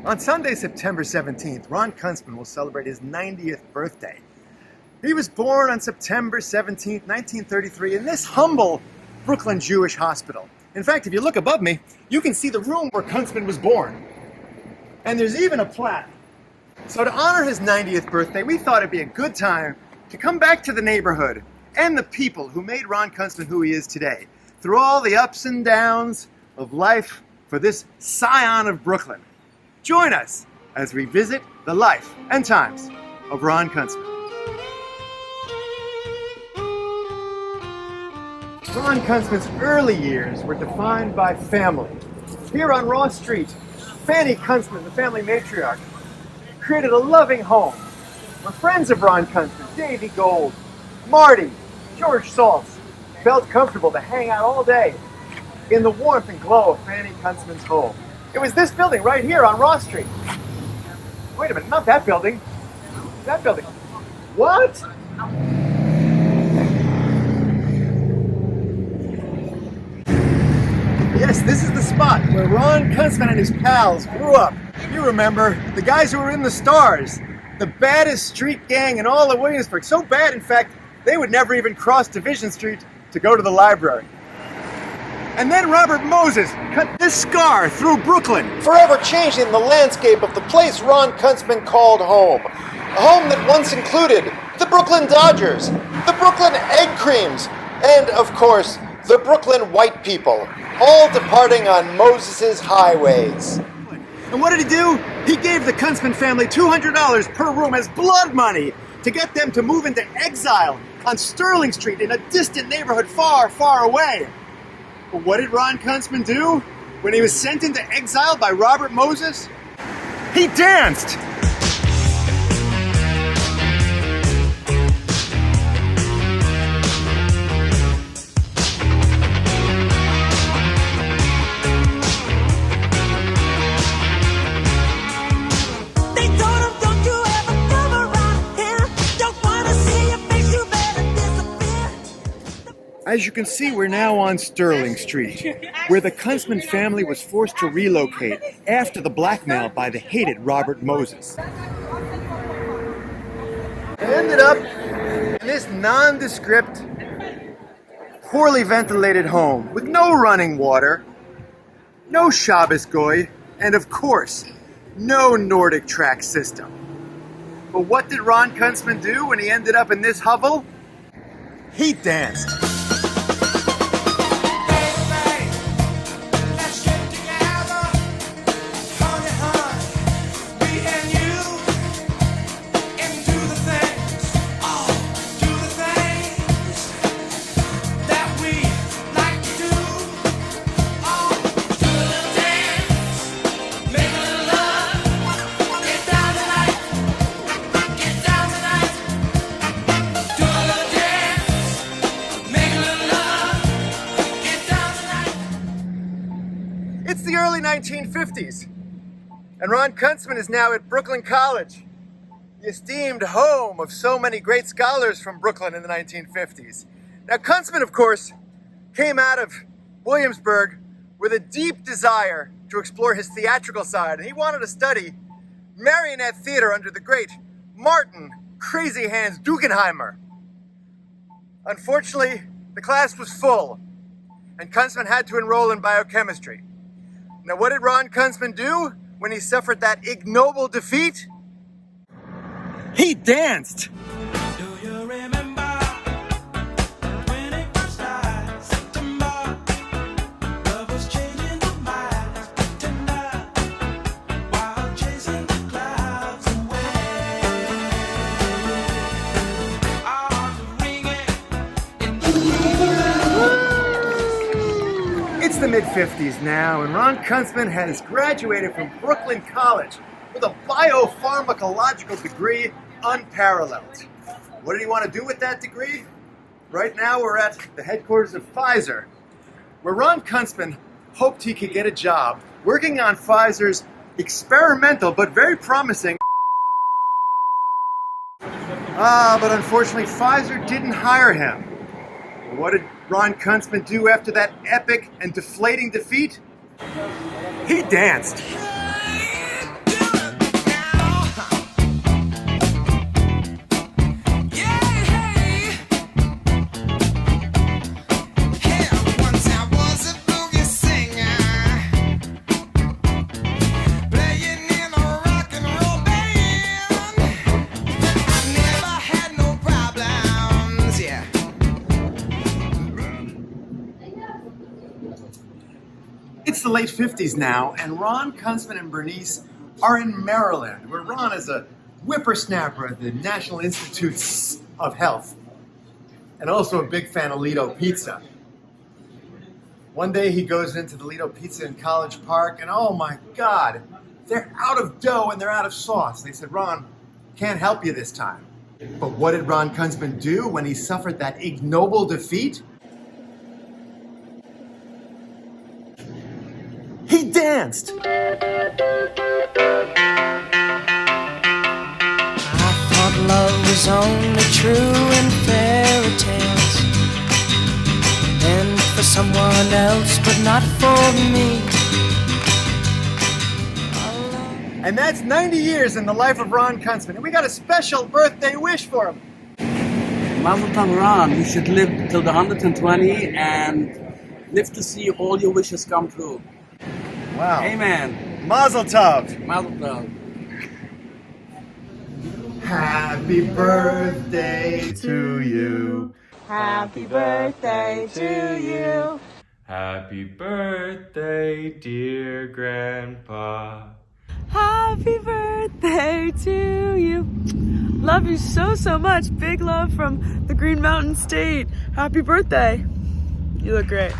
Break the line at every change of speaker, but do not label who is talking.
On Sunday, September 17th, Ron Kuntzman will celebrate his 90th birthday. He was born on September 17th, 1933 in this humble Brooklyn Jewish hospital. In fact, if you look above me, you can see the room where Kuntzman was born. And there's even a plaque. So to honor his 90th birthday, we thought it'd be a good time to come back to the neighborhood and the people who made Ron Kuntzman who he is today, through all the ups and downs of life for this scion of Brooklyn. Join us as we visit the life and times of Ron Kuntzman. Ron Kuntzman's early years were defined by family. Here on Ross Street, Fanny Kuntzman, the family matriarch, created a loving home where friends of Ron Kuntzman, Davy Gold, Marty, George Saltz, felt comfortable to hang out all day in the warmth and glow of Fanny Kuntzman's home. It was this building right here on Ross Street. Wait a minute, not that building. That building. What? Yes, this is the spot where Ron Kuntzman and his pals grew up. You remember, the guys who were in the Stars, the baddest street gang in all of Williamsburg. So bad, in fact, they would never even cross Division Street to go to the library. And then Robert Moses cut this scar through Brooklyn, forever changing the landscape of the place Ron Kuntzman called home. A home that once included the Brooklyn Dodgers, the Brooklyn Egg Creams, and, of course, the Brooklyn White People, all departing on Moses's highways. And what did he do? He gave the Kuntzman family $200 per room as blood money to get them to move into exile on Sterling Street in a distant neighborhood far, far away. But what did Ron Kuntzman do when he was sent into exile by Robert Moses? He danced! As you can see, we're now on Sterling Street, where the Kuntzman family was forced to relocate after the blackmail by the hated Robert Moses. They ended up in this nondescript, poorly ventilated home with no running water, no Shabbos goy, and of course, no Nordic track system. But what did Ron Kuntzman do when he ended up in this hovel? He danced. It's the early 1950s, and Ron Kuntzman is now at Brooklyn College, the esteemed home of so many great scholars from Brooklyn in the 1950s. Now, Kuntzman, of course, came out of Williamsburg with a deep desire to explore his theatrical side, and he wanted to study marionette theater under the great Martin Crazy Hands Dugenheimer. Unfortunately, the class was full, and Kuntzman had to enroll in biochemistry. Now, what did Ron Kuntzman do when he suffered that ignoble defeat? He danced! Do you remember when it first started? September, love was changing the minds, tender, while chasing the clouds away. Our hearts were ringing in the It's the mid-50s now, and Ron Kuntzman has graduated from Brooklyn College with a biopharmacological degree unparalleled. What did he want to do with that degree? Right now we're at the headquarters of Pfizer, where Ron Kuntzman hoped he could get a job working on Pfizer's experimental but very promising. But unfortunately Pfizer didn't hire him. What did Ron Kuntzman do after that epic and deflating defeat? He danced. the late 50s now, and Ron Kuntzman and Bernice are in Maryland, where Ron is a whippersnapper at the National Institutes of Health, and also a big fan of Lido Pizza. One day he goes into the Lido Pizza in College Park, and oh my God, they're out of dough and they're out of sauce. They said, Ron, can't help you this time. But what did Ron Kuntzman do when he suffered that ignoble defeat? He danced!
I thought love was only true in fairy tales, and for someone else, but not for me.
And that's 90 years in the life of Ron Kuntzman. And we got a special birthday wish for him.
Mazel tov, Ron. You should live till the 120 and live to see all your wishes come true.
Wow.
Amen.
Mazel tov.
Mazel tov.
Happy birthday to you.
Happy birthday to you.
Happy birthday, dear Grandpa.
Happy birthday to you. Love you so much. Big love from the Green Mountain State. Happy birthday. You look great.